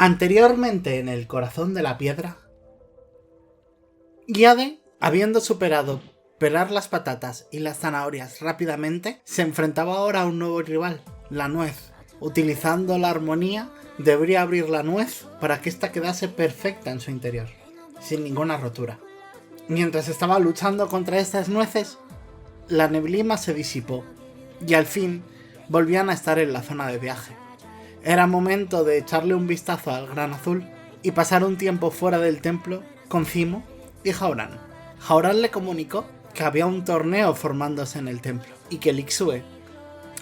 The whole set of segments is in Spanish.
Anteriormente en el corazón de la piedra, Yade, habiendo superado pelar las patatas y las zanahorias rápidamente, se enfrentaba ahora a un nuevo rival, la nuez. Utilizando la armonía, debería abrir la nuez para que ésta quedase perfecta en su interior, sin ninguna rotura. Mientras estaba luchando contra estas nueces, la neblina se disipó y al fin volvían a estar en la zona de viaje. Era momento de echarle un vistazo al gran azul y pasar un tiempo fuera del templo con Zimo y Hauran. Hauran le comunicó que había un torneo formándose en el templo y que Lixue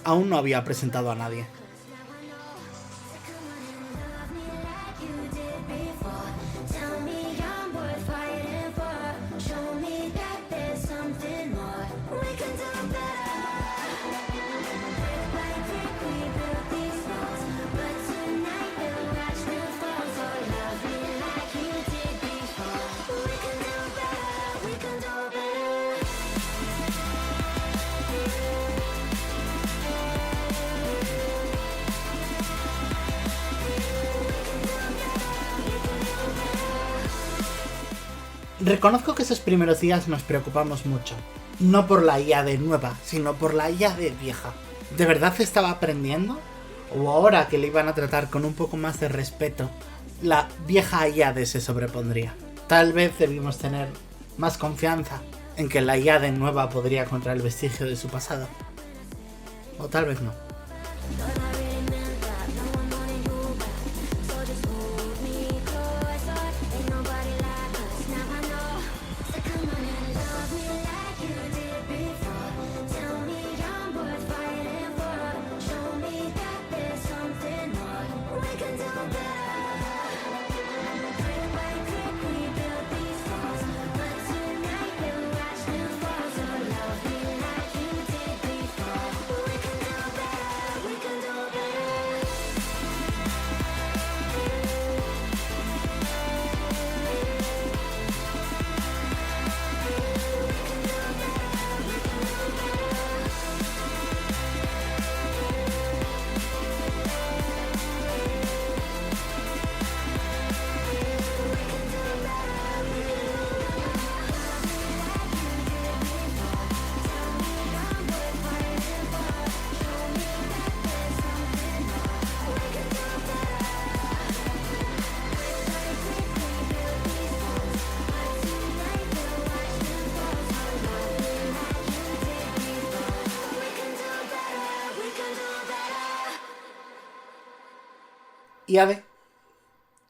aún no había presentado a nadie. Reconozco que esos primeros días nos preocupamos mucho. No por la Yade nueva, sino por la Yade vieja. ¿De verdad estaba aprendiendo? ¿O ahora que le iban a tratar con un poco más de respeto, la vieja Yade se sobrepondría? Tal vez debimos tener más confianza en que la Yade nueva podría encontrar el vestigio de su pasado. O tal vez no. Yade,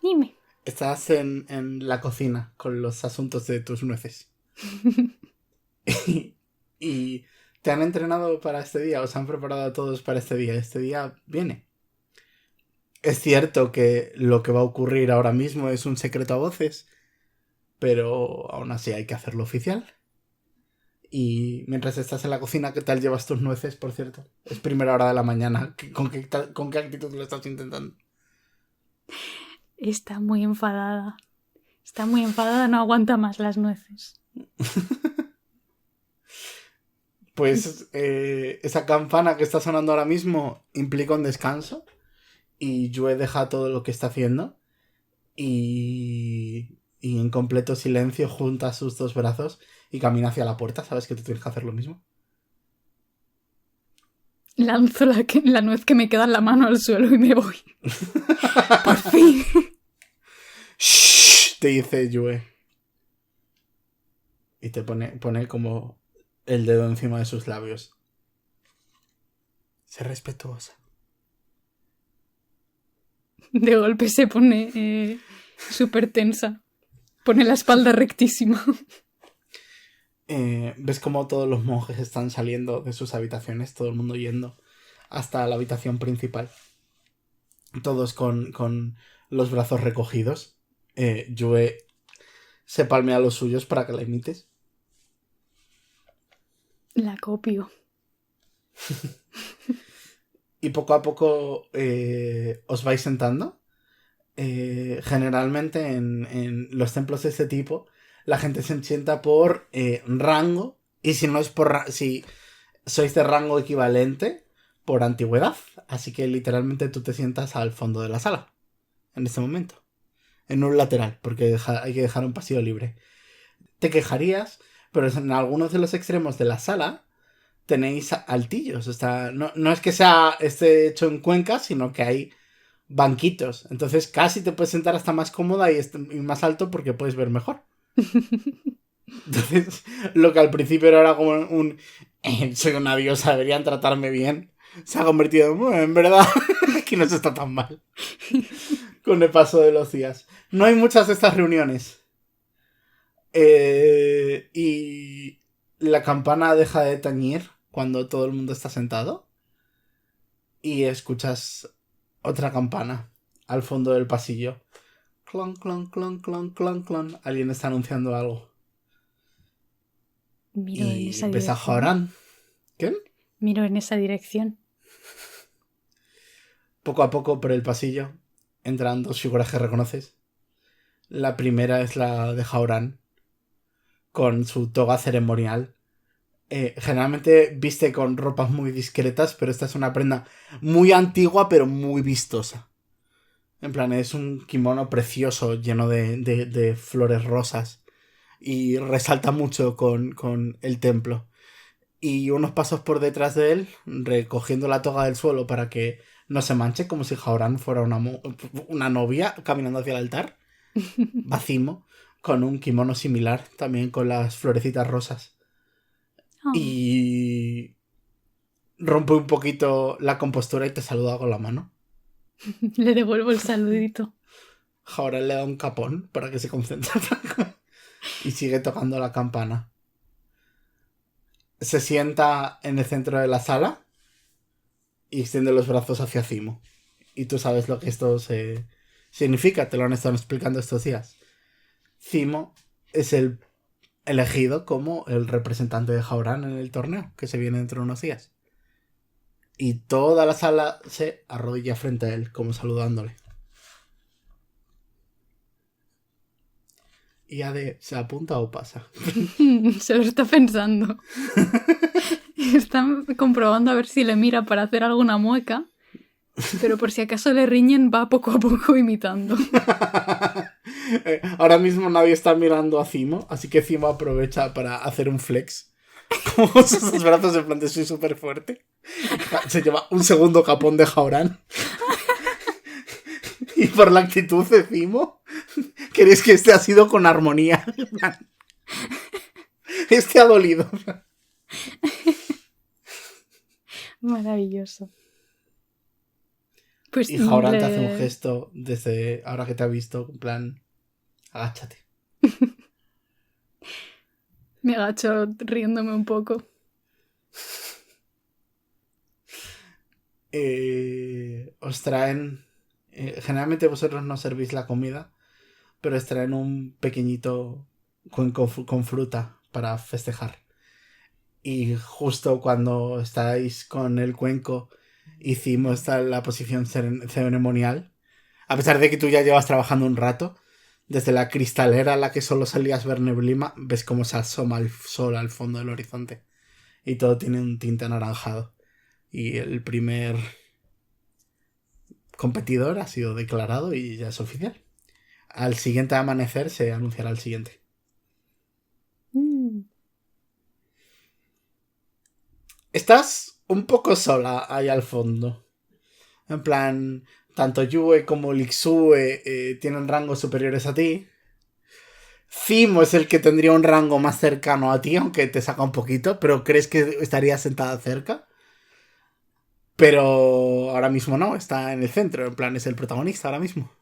dime. estás en la cocina con los asuntos de tus nueces. y te han entrenado para este día, os han preparado a todos para este día. Este día viene. Es cierto que lo que va a ocurrir ahora mismo es un secreto a voces, pero aún así hay que hacerlo oficial. Y mientras estás en la cocina, ¿qué tal llevas tus nueces, por cierto? Es primera hora de la mañana. ¿Con qué actitud lo estás intentando? Está muy enfadada. No aguanta más las nueces. Pues esa campana que está sonando ahora mismo implica un descanso. Y Yue deja todo lo que está haciendo. Y en completo silencio junta sus dos brazos y camina hacia la puerta. ¿Sabes que tú tienes que hacer lo mismo? Lanzo la nuez que me queda en la mano al suelo y me voy. Por fin. ¡Shh! Te dice Yue. Y te pone como el dedo encima de sus labios. Sé respetuosa. De golpe se pone súper tensa. Pone la espalda rectísima. Ves como todos los monjes están saliendo de sus habitaciones, todo el mundo yendo hasta la habitación principal. Todos con los brazos recogidos. Yue se palmea los suyos para que la imites. La copio. Y poco a poco os vais sentando. Generalmente en los templos de este tipo la gente se sienta por rango, y si no es por si sois de rango equivalente, por antigüedad. Así que literalmente tú te sientas al fondo de la sala. en este momento. En un lateral, porque hay que dejar un pasillo libre. Te quejarías, pero en algunos de los extremos de la sala tenéis altillos. No es que esté hecho en cuenca, sino que hay banquitos. Entonces casi te puedes sentar hasta más cómoda y más alto porque puedes ver mejor. Entonces, lo que al principio era como soy una diosa, deberían tratarme bien, se ha convertido en verdad que no se está tan mal con el paso de los días. No hay muchas de estas reuniones. Y la campana deja de tañir cuando todo el mundo está sentado. Y escuchas otra campana al fondo del pasillo. Clon, clon, clon, clon, clon, clon. Alguien está anunciando algo. Miro en esa ves dirección. a Jaoran. ¿Qué? Miro en esa dirección. Poco a poco por el pasillo entran dos figuras que reconoces. La primera es la de Jaoran, con su toga ceremonial. Generalmente viste con ropas muy discretas, pero esta es una prenda muy antigua, pero muy vistosa. En plan, es un kimono precioso, lleno de flores rosas. Y resalta mucho con el templo. Y unos pasos por detrás de él, recogiendo la toga del suelo para que no se manche, como si Jaoran fuera una novia caminando hacia el altar. Bacimo, con un kimono similar, también con las florecitas rosas. Oh. Y rompe un poquito la compostura y te saluda con la mano. Le devuelvo el saludito. Jaoran le da un capón para que se concentre. Y sigue tocando la campana. Se sienta en el centro de la sala y extiende los brazos hacia Cimo. Y tú sabes lo que esto significa, te lo han estado explicando estos días. Cimo es el elegido como el representante de Jaoran en el torneo, que se viene dentro de unos días. Y toda la sala se arrodilla frente a él, como saludándole. Y Ade, ¿se apunta o pasa? Se lo está pensando. Está comprobando a ver si le mira para hacer alguna mueca. Pero por si acaso le riñen, va poco a poco imitando. Ahora mismo nadie está mirando a Cimo, así que Cimo aprovecha para hacer un flex. Como sus brazos en plan de soy súper fuerte. Se lleva un segundo capón de Jaoran. Y por la actitud de Cimo, ¿queréis que este ha sido con armonía? Este ha dolido. Maravilloso. Pues y Jaoran te hace un gesto desde ahora que te ha visto, en plan, agáchate. Me agacho riéndome un poco. Os traen... generalmente vosotros no servís la comida, pero os traen un pequeñito cuenco con fruta para festejar. Y justo cuando estáis con el cuenco y Cimo está en la posición ceremonial, a pesar de que tú ya llevas trabajando un rato, desde la cristalera a la que solo salías ver neblina, ves cómo se asoma el sol al fondo del horizonte. Y todo tiene un tinte anaranjado. Y el primer competidor ha sido declarado y ya es oficial. Al siguiente amanecer se anunciará el siguiente. Estás un poco sola ahí al fondo. En plan, tanto Yue como Lixue tienen rangos superiores a ti. Cimo es el que tendría un rango más cercano a ti, aunque te saca un poquito, pero crees que estaría sentada cerca. Pero ahora mismo no, está en el centro, en plan es el protagonista ahora mismo.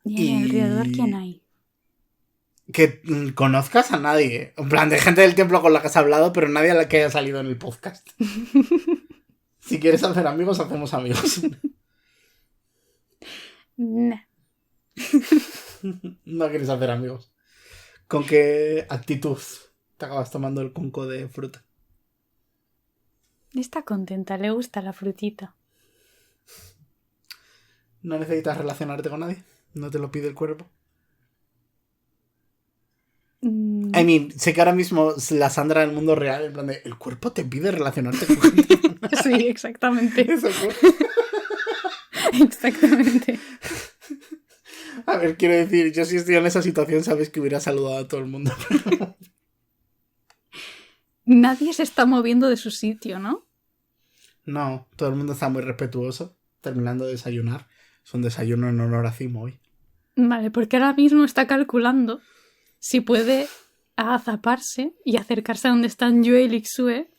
¿Y en el alrededor quién hay? Que conozcas a nadie. En plan, de gente del templo con la que has hablado, pero nadie a la que haya salido en el podcast. Si quieres hacer amigos, hacemos amigos. Nah. No quieres hacer amigos. ¿Con qué actitud te acabas tomando el conco de fruta? Está contenta, le gusta la frutita. ¿No necesitas relacionarte con nadie? ¿No te lo pide el cuerpo? I mean, sé que ahora mismo la Sandra del mundo real, en plan de, ¿el cuerpo te pide relacionarte con gente? Sí, exactamente. Eso Exactamente. A ver, quiero decir, yo si estoy en esa situación, sabes que hubiera saludado a todo el mundo. Nadie se está moviendo de su sitio, ¿no? No, todo el mundo está muy respetuoso, terminando de desayunar. Es un desayuno en honor a Cimo hoy. Vale, porque ahora mismo está calculando si puede agazaparse y acercarse a donde están Yue y Lixue,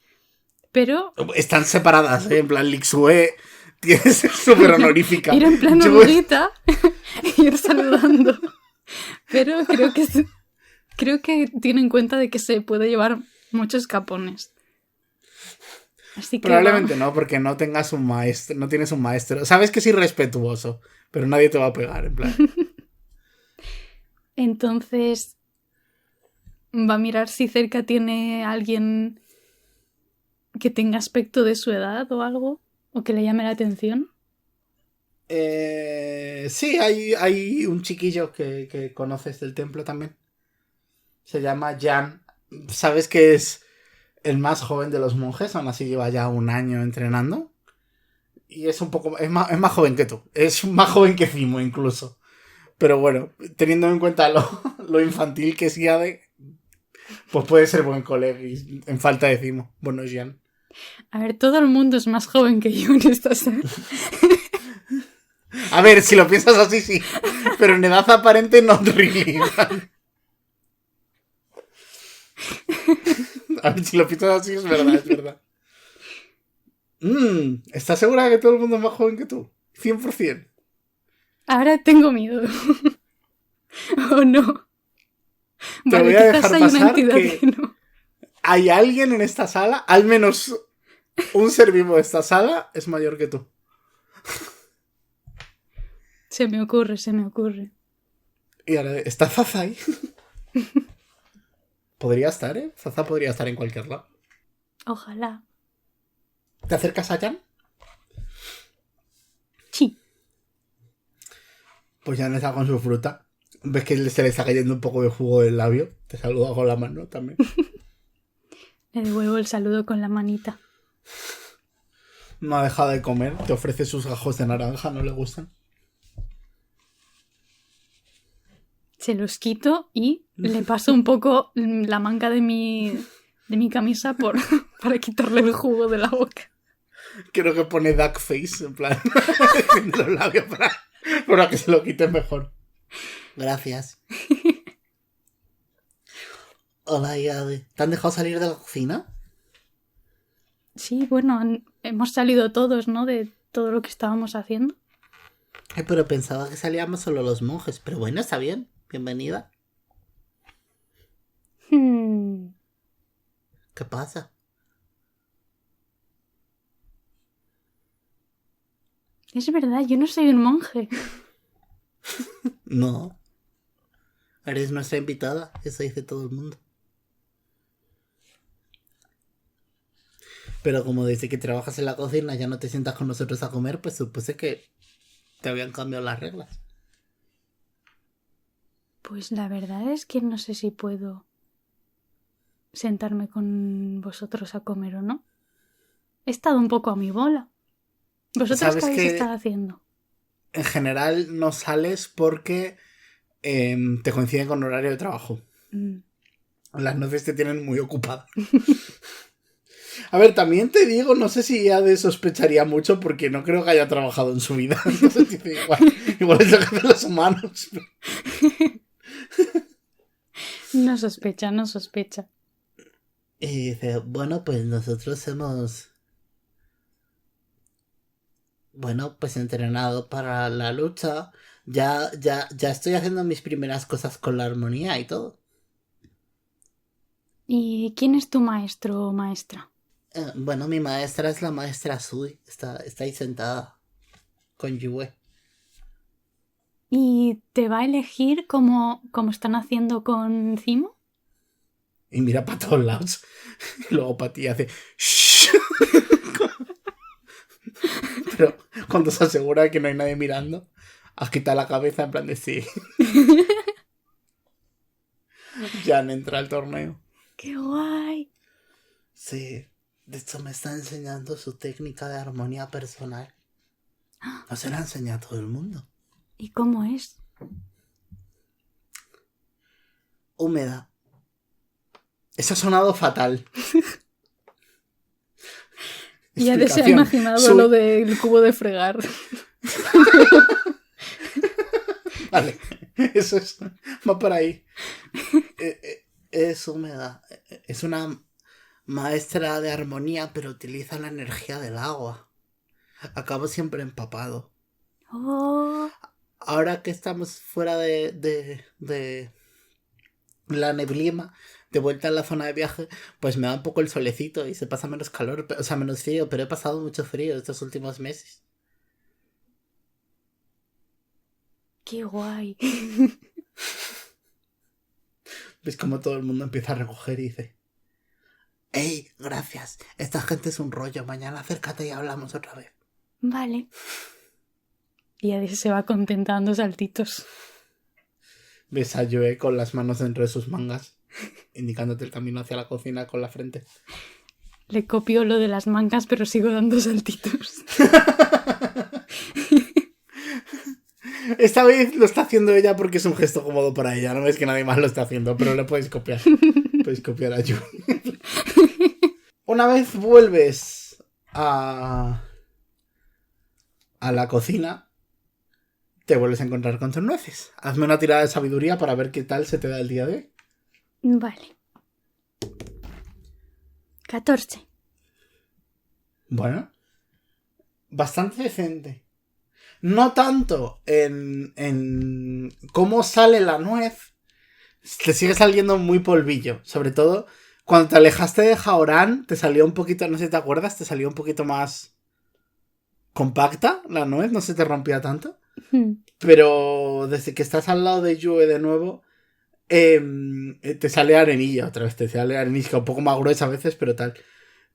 pero Están separadas, ¿eh? En plan, Lixue tiene que ser súper honorífica. ir en plan Yue- oruguita y ir saludando. Pero creo que tiene en cuenta de que se puede llevar muchos capones. Así que Probablemente no, porque no tengas un maestro, no tienes un maestro. Sabes que es irrespetuoso, pero nadie te va a pegar, en plan. entonces va a mirar si cerca tiene alguien que tenga aspecto de su edad o algo, o que le llame la atención. Sí, hay un chiquillo que conoces del templo también. Se llama Jan. Sabes que es el más joven de los monjes, aún así lleva ya un año entrenando. Y es un poco. Es más joven que tú. Es más joven que Cimo, incluso. Pero bueno, teniendo en cuenta lo infantil que es Yade, pues puede ser buen colega. Y en falta de Cimo. Bueno, es Jan. A ver, todo el mundo es más joven que yo en esta sala. A ver, si lo piensas así, sí. Pero en edad aparente, no really. A ver, si lo piensas así, es verdad, es verdad. ¿Estás segura de que todo el mundo es más joven que tú? 100%. Ahora tengo miedo. Oh, no. Te Vale, voy a quizás dejar hay una pasar entidad que que no. hay alguien en esta sala, al menos un ser vivo de esta sala, es mayor que tú. Se me ocurre, se me ocurre. Y ahora, ¿está Zaza ahí? Podría estar, ¿eh? Zaza podría estar en cualquier lado. Ojalá. ¿Te acercas a Jan? Sí. Pues Jan está con su fruta. Ves que se le está cayendo un poco de jugo del labio. Te saluda con la mano también. Le devuelvo el saludo con la manita. No ha dejado de comer. Te ofrece sus gajos de naranja, ¿no le gustan? Se los quito y le paso un poco la manga de mi camisa para quitarle el jugo de la boca. Creo que pone duck face, en plan, en los labios para que se lo quite mejor. Gracias. Hola, Yade. ¿Te han dejado salir de la cocina? Sí, bueno, hemos salido todos, ¿no? De todo lo que estábamos haciendo. Ay, pero pensaba que salíamos solo los monjes. Pero bueno, está bien. Bienvenida. ¿Qué pasa? Es verdad, yo no soy un monje. No. Eres nuestra invitada. Eso dice todo el mundo. Pero como desde que trabajas en la cocina ya no te sientas con nosotros a comer, pues supuse que te habían cambiado las reglas. Pues la verdad es que no sé si puedo sentarme con vosotros a comer o no. He estado un poco a mi bola. ¿Vosotros ¿Sabes qué habéis que estado haciendo? en general no sales porque te coincide con horario de trabajo? Las noches te tienen muy ocupada. A ver, también te digo, no sé si ya de sospecharía mucho porque no creo que haya trabajado en su vida. Entonces dice, igual es lo que hacen los humanos. No sospecha, no sospecha. Y dice, bueno, pues nosotros hemos... Bueno, pues entrenado para la lucha. Ya estoy haciendo mis primeras cosas con la armonía y todo. ¿Y quién es tu maestro o maestra? Bueno, mi maestra es la maestra Sui. Está ahí sentada con Yue. ¿Y te va a elegir como están haciendo con Cimo? Y mira para todos lados. Y luego para ti hace... "Shh". Pero cuando se asegura de que no hay nadie mirando, has quitado la cabeza en plan de sí. Ya no entra al torneo. ¡Qué guay! Sí. De hecho me está enseñando su técnica de armonía personal. No se la enseña a todo el mundo. ¿Y cómo es? Húmeda. Eso ha sonado fatal. Ya se ha Explicación. imaginado lo del cubo de fregar. Vale, eso es. Va por ahí. Es húmeda. Es una maestra de armonía, pero utiliza la energía del agua. Acabo siempre empapado. Oh, Ahora que estamos fuera de la neblina, de vuelta en la zona de viaje, pues me da un poco el solecito y se pasa menos calor, o sea, menos frío, pero he pasado mucho frío estos últimos meses. qué guay. Ves como todo el mundo empieza a recoger y dice: ¡Ey, gracias! Esta gente es un rollo, mañana acércate y hablamos otra vez. Vale. Y Adi se va contentando saltitos. Ves a Joe con las manos dentro de sus mangas, indicándote el camino hacia la cocina con la frente. Le copio lo de las mangas, pero sigo dando saltitos. Esta vez lo está haciendo ella porque es un gesto cómodo para ella. No ves que nadie más lo está haciendo, pero le puedes copiar. Puedes copiar a Joe. Una vez vuelves a la cocina, te vuelves a encontrar con tus nueces. Hazme una tirada de sabiduría para ver qué tal se te da el día de hoy. Vale. 14. Bueno, bastante decente. No tanto en cómo sale la nuez. Te sigue saliendo muy polvillo. Sobre todo cuando te alejaste de Jaorán, te salió un poquito, no sé si te acuerdas, te salió un poquito más compacta la nuez, no se te rompía tanto. Pero desde que estás al lado de Yue de nuevo, te sale arenilla otra vez. Te sale arenisca un poco más gruesa a veces, pero tal.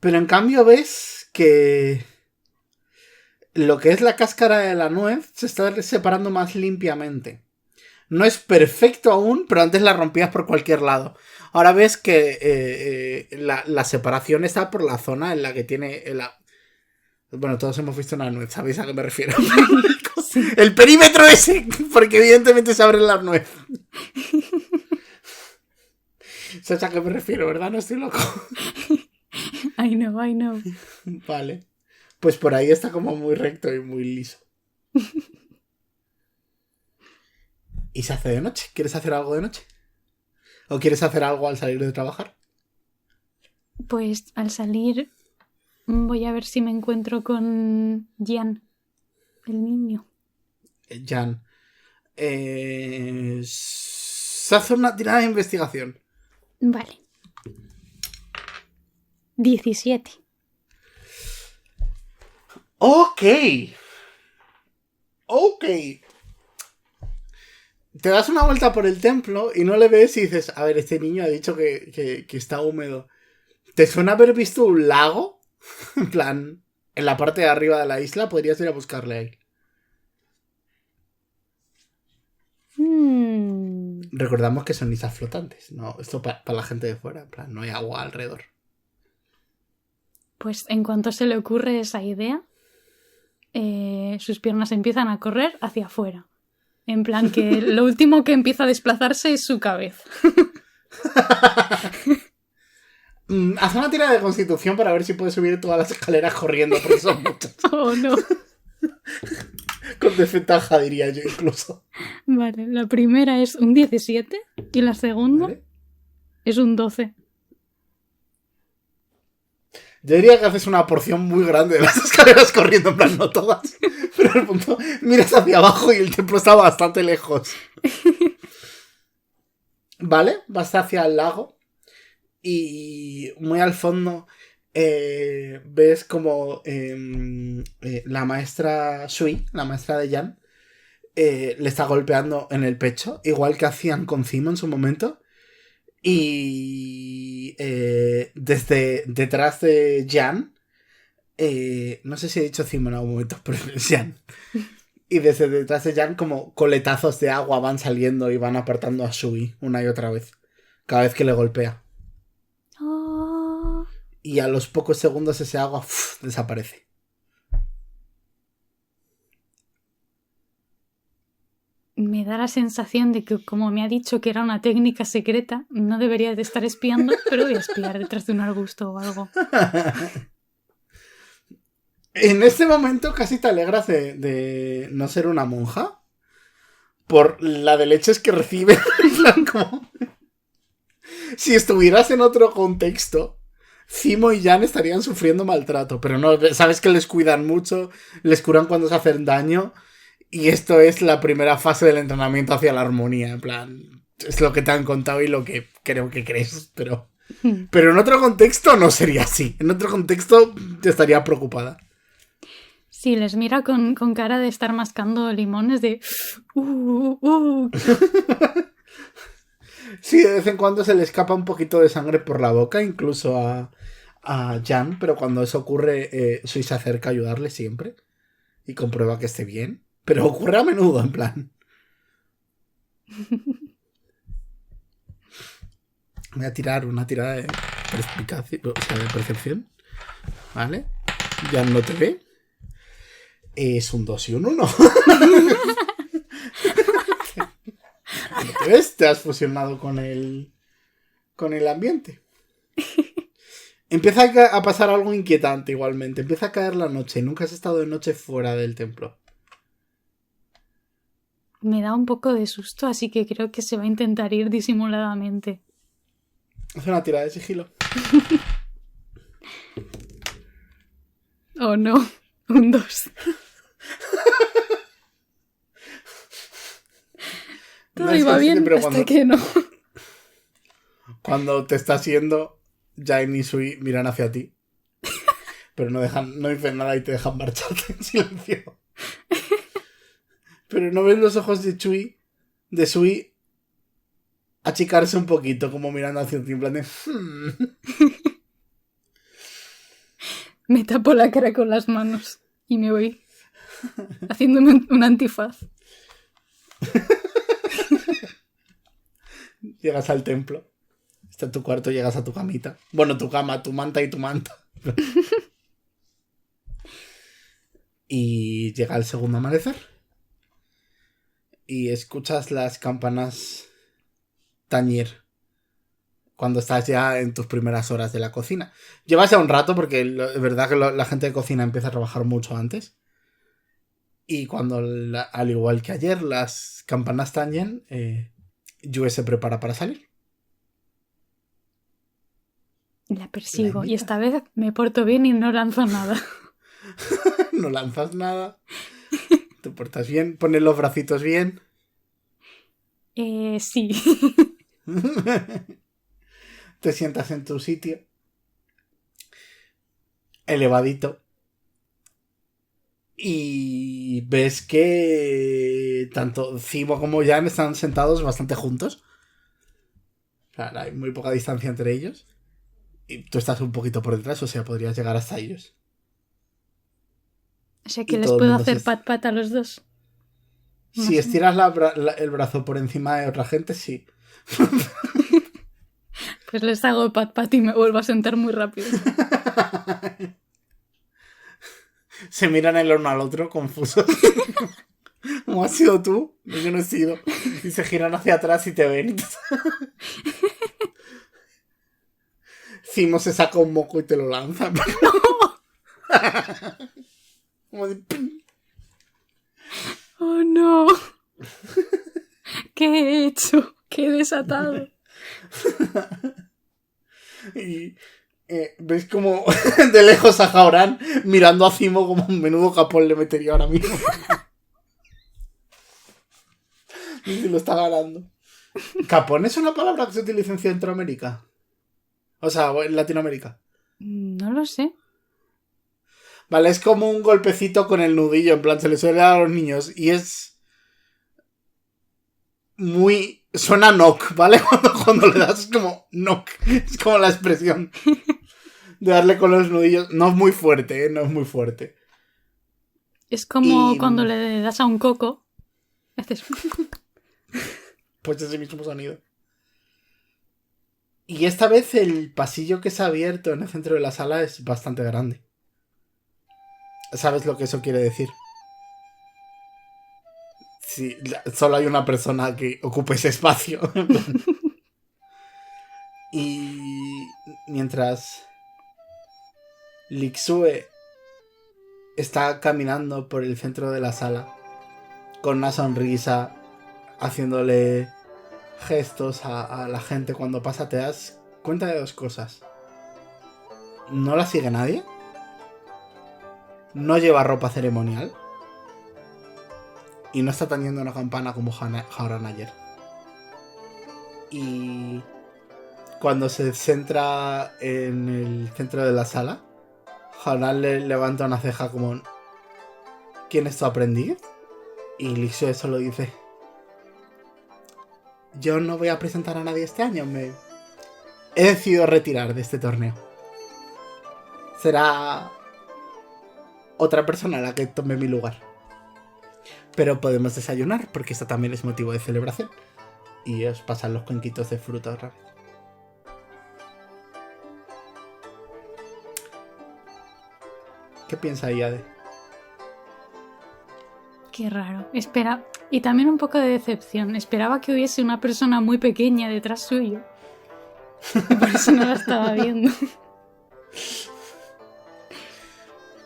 Pero en cambio ves que lo que es la cáscara de la nuez se está separando más limpiamente. No es perfecto aún, pero antes la rompías por cualquier lado. Ahora ves que la separación está por la zona en la que tiene... Bueno, todos hemos visto una nuez, ¿sabéis a qué me refiero? Sí. El perímetro ese, porque evidentemente se abre la nuez. ¿Sabes a qué me refiero, verdad? No estoy loco. I know. Vale. Pues por ahí está como muy recto y muy liso. ¿Y se hace de noche? ¿Quieres hacer algo de noche? ¿O quieres hacer algo al salir de trabajar? Pues al salir voy a ver si me encuentro con Jan, el niño. Jan. Se hace una tirada de investigación. Vale. 17. Ok. Te das una vuelta por el templo y no le ves y dices: a ver, este niño ha dicho que está húmedo. ¿Te suena haber visto un lago? En plan, en la parte de arriba de la isla, podrías ir a buscarle ahí. Recordamos que son islas flotantes, ¿no? Esto para la gente de fuera, en plan, no hay agua alrededor. Pues en cuanto se le ocurre esa idea, sus piernas empiezan a correr hacia afuera. En plan que lo último que empieza a desplazarse es su cabeza. Haz una tirada de constitución para ver si puedes subir todas las escaleras corriendo, porque son muchas. Oh, no. Con desventaja, diría yo, incluso. Vale, la primera es un 17 y la segunda ¿Vale? es un 12. Yo diría que haces una porción muy grande de las escaleras corriendo, en plan, no todas. Pero al punto, miras hacia abajo y el templo está bastante lejos. Vale, vas hacia el lago y muy al fondo ves como la maestra Shui, la maestra de Jan, le está golpeando en el pecho, igual que hacían con Zimo en su momento. Y desde detrás de Jan, no sé si he dicho Zimo en algún momento, pero es Jan. Y desde detrás de Jan como coletazos de agua van saliendo y van apartando a Shui una y otra vez, cada vez que le golpea. Oh. Y a los pocos segundos ese agua desaparece. Me da la sensación de que, como me ha dicho que era una técnica secreta, no debería de estar espiando, pero voy a espiar detrás de un arbusto o algo. En este momento casi te alegras de no ser una monja por la de leches que recibe. Como... Si estuvieras en otro contexto, Zimo y Jan estarían sufriendo maltrato, pero no, sabes que les cuidan mucho, les curan cuando se hacen daño, y esto es la primera fase del entrenamiento hacia la armonía, en plan, es lo que te han contado y lo que creo que crees, pero en otro contexto no sería así, en otro contexto te estaría preocupada. Sí, les mira con cara de estar mascando limones de... Sí, de vez en cuando se le escapa un poquito de sangre por la boca, incluso a Jan, pero cuando eso ocurre, Sui se acerca a ayudarle siempre y comprueba que esté bien. Pero ocurre a menudo, en plan. Voy a tirar una tirada de perspicacia, o sea, de percepción. ¿Vale? Jan no te ve. Es un 2 y un 1. ¿No te ves? Te has fusionado con el ambiente. Empieza a pasar algo inquietante igualmente. Empieza a caer la noche. Nunca has estado de noche fuera del templo. Me da un poco de susto, así que creo que se va a intentar ir disimuladamente. Haz una tirada de sigilo. Oh no, un 2. Todo iba bien hasta que no. Cuando te estás yendo, Jaime y Sui miran hacia ti. Pero no dicen nada y te dejan marcharte en silencio. Pero no ves los ojos de Sui achicarse un poquito, como mirando hacia ti, en plan de... Me tapo la cara con las manos y me voy haciéndome un antifaz. Llegas al templo. Está en tu cuarto, llegas a tu camita. Bueno, tu cama, tu manta y tu manta. Y llega el segundo amanecer. Y escuchas las campanas tañer cuando estás ya en tus primeras horas de la cocina. Llevas ya un rato porque es verdad que la gente de cocina empieza a trabajar mucho antes. Y cuando, al igual que ayer, las campanas tañen, Yue se prepara para salir. La persigo y esta vez me porto bien y no lanzo nada. No lanzas nada. Te portas bien. Pones los bracitos bien. Sí. Te sientas en tu sitio. Elevadito. Y ves que tanto Zimo como Jan están sentados bastante juntos. Claro, hay muy poca distancia entre ellos. Y tú estás un poquito por detrás, o sea, podrías llegar hasta ellos. O sea que les puedo hacer pat-pat a los dos. Si estiras el brazo por encima de otra gente, sí. Pues les hago pat-pat y me vuelvo a sentar muy rápido. Se miran el uno al otro, confusos. ¿Cómo has sido tú? No, yo no he sido. Y se giran hacia atrás y te ven. Zimo se saca un moco y te lo lanza. ¡No! Como de... ¡Oh, no! ¿Qué he hecho? ¿Qué he desatado? Y ves como de lejos a Jaoran mirando a Zimo como un menudo capón le metería ahora mismo. Y lo está ganando. ¿Capón es una palabra que se utiliza en Centroamérica? O sea, en Latinoamérica. No lo sé. Vale, es como un golpecito con el nudillo, en plan, se le suele dar a los niños. Y es muy... Suena knock, ¿vale? Cuando le das es como knock. Es como la expresión de darle con los nudillos. No es muy fuerte, ¿eh? No es muy fuerte. Es como cuando le das a un coco. Haces... Pues ese mismo sonido. Y esta vez el pasillo que se ha abierto en el centro de la sala es bastante grande. ¿Sabes lo que eso quiere decir? Sí, solo hay una persona que ocupe ese espacio. Y mientras Lixue está caminando por el centro de la sala con una sonrisa, haciéndole gestos a la gente cuando pasa, te das cuenta de dos cosas. No la sigue nadie. No lleva ropa ceremonial. Y no está teniendo una campana como Haran ayer. Y cuando se centra en el centro de la sala, Haran le levanta una ceja como: ¿quién es tu aprendiz? Y Lixue solo dice: yo no voy a presentar a nadie este año. He decidido retirar de este torneo. Será otra persona la que tome mi lugar. Pero podemos desayunar, porque esto también es motivo de celebración. Y os pasan los cuenquitos de fruta otra vez. ¿Qué piensa Iade? Qué raro. Espera. Y también un poco de decepción. Esperaba que hubiese una persona muy pequeña detrás suyo. Y por eso no la estaba viendo.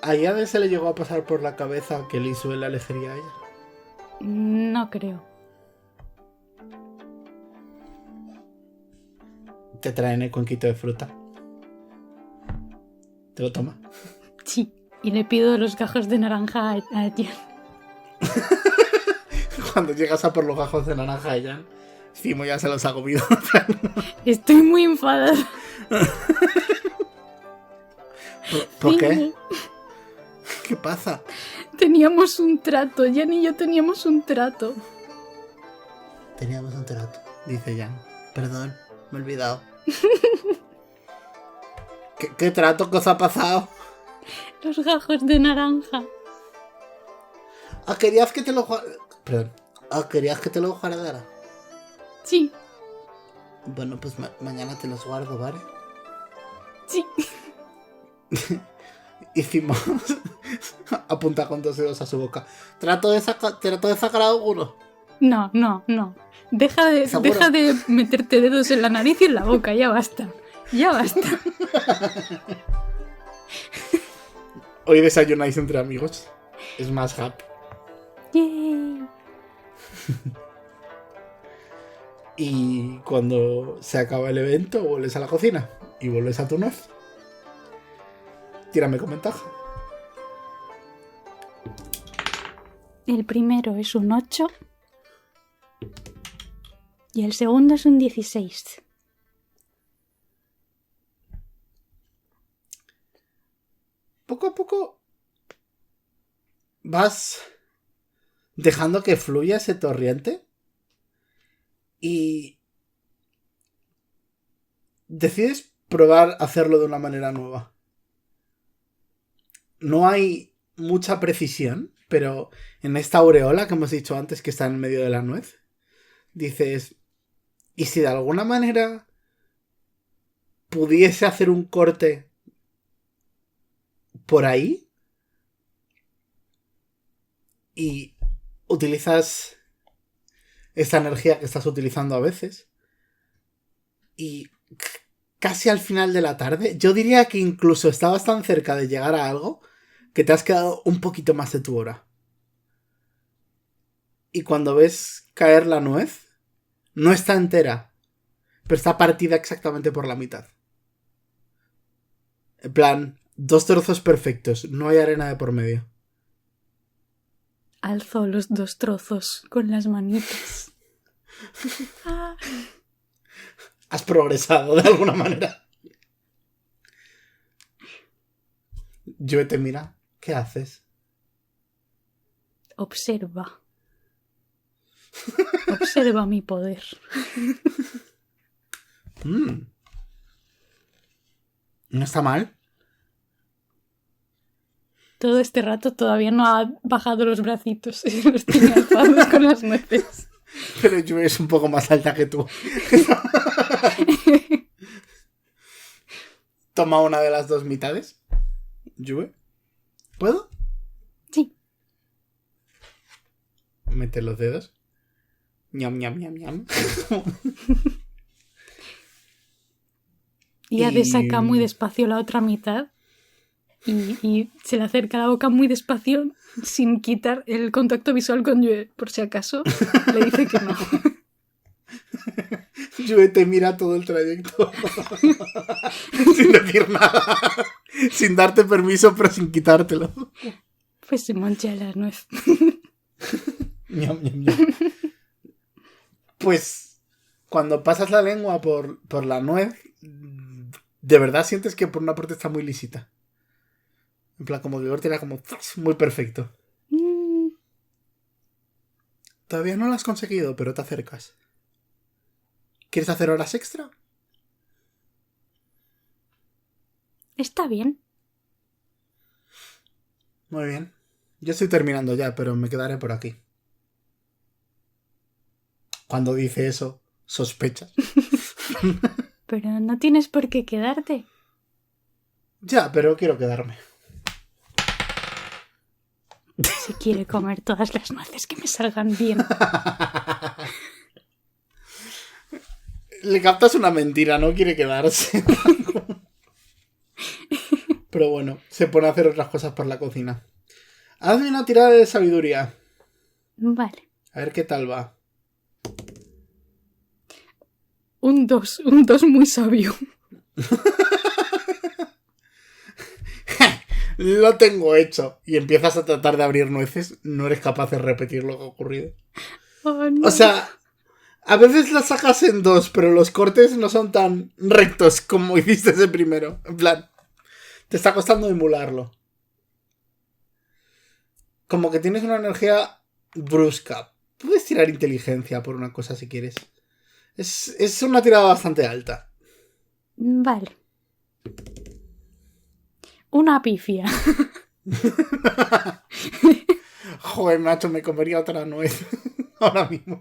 ¿A Iade se le llegó a pasar por la cabeza que Lixue la elegiría a ella? No creo. Te traen el cuenquito de fruta. ¿Te lo toma? Sí. Y le pido los gajos de naranja a Jan. Cuando llegas a por los gajos de naranja a Jan, Cimo ya se los ha comido. Estoy muy enfadada. ¿Por qué? Sí. ¿Qué pasa? Teníamos un trato. Jan y yo teníamos un trato. Teníamos un trato, dice Jan. Perdón, me he olvidado. ¿Qué trato? ¿Qué os ha pasado? Los gajos de naranja. ¿Querías que te lo Perdón. ¿Querías que te lo guardara? Sí. Bueno, pues mañana te los guardo, ¿vale? Sí. Hicimos... Apunta con 2 dedos a su boca. ¿Trato de sacar alguno? No. Deja de meterte dedos en la nariz y en la boca. Ya basta. Hoy desayunáis entre amigos. Es más happy. Yay. Y cuando se acaba el evento, vuelves a la cocina y vuelves a tu nuez. Tírame con ventaja. El primero es un 8 y el segundo es un 16. Poco a poco vas dejando que fluya ese torrente y decides probar hacerlo de una manera nueva. No hay mucha precisión, pero en esta aureola que hemos dicho antes, que está en medio de la nuez, dices: ¿y si de alguna manera pudiese hacer un corte por ahí? Y utilizas esta energía que estás utilizando a veces. Y casi al final de la tarde, yo diría que incluso estabas tan cerca de llegar a algo que te has quedado un poquito más de tu hora. Y cuando ves caer la nuez, no está entera, pero está partida exactamente por la mitad. En plan, 2 trozos perfectos, no hay arena de por medio. Alzo los 2 trozos con las manitas. Has progresado de alguna manera. Yo te mira. ¿Qué haces? Observa. Observa mi poder. No está mal. Todo este rato todavía no ha bajado los bracitos y los tiene alzados con las nueces. Pero yo es un poco más alta que tú. Toma una de las 2 mitades. Yue. ¿Puedo? Sí. Mete los dedos. Ñam, ñam, ñam, ñam. Y Ade saca muy despacio la otra mitad y se le acerca a la boca muy despacio sin quitar el contacto visual con Yue, por si acaso. Le dice que no. Yue te mira todo el trayecto. Sin decir nada. Sin darte permiso, pero sin quitártelo. Pues se mancha la nuez. Ñam, ñam, ñam. Pues cuando pasas la lengua por la nuez, de verdad sientes que por una parte está muy lisita. En plan, como que corta era como muy perfecto. Todavía no lo has conseguido, pero te acercas. ¿Quieres hacer horas extra? Está bien. Muy bien. Yo estoy terminando ya, pero me quedaré por aquí. Cuando dice eso, sospechas. Pero no tienes por qué quedarte. Ya, pero quiero quedarme. Se quiere comer todas las nueces que me salgan bien. Le captas una mentira, no quiere quedarse. Pero bueno, se pone a hacer otras cosas por la cocina. Hazme una tirada de sabiduría. Vale. A ver qué tal va. Un 2 muy sabio. Lo tengo hecho. Y empiezas a tratar de abrir nueces. No eres capaz de repetir lo que ha ocurrido. Oh, no. O sea, a veces las sacas en 2, pero los cortes no son tan rectos como hiciste ese primero. En plan, te está costando emularlo. Como que tienes una energía brusca. Puedes tirar inteligencia por una cosa si quieres. Es una tirada bastante alta. Vale. Una pifia. Joder, macho, me comería otra nuez. Ahora mismo.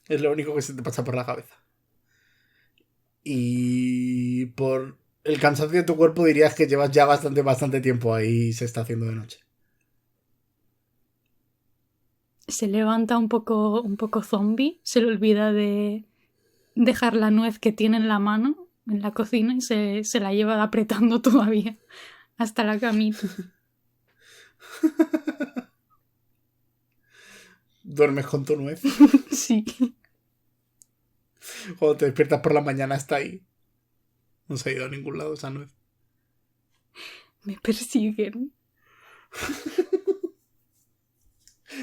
Es lo único que se te pasa por la cabeza. Y por el cansancio de tu cuerpo dirías que llevas ya bastante tiempo ahí y se está haciendo de noche. Se levanta un poco zombie. Se le olvida de dejar la nuez que tiene en la mano en la cocina y se la lleva apretando todavía hasta la camita. Duermes con tu nuez. Sí. Cuando te despiertas por la mañana está ahí. No se ha ido a ningún lado esa nuez. Me persiguen.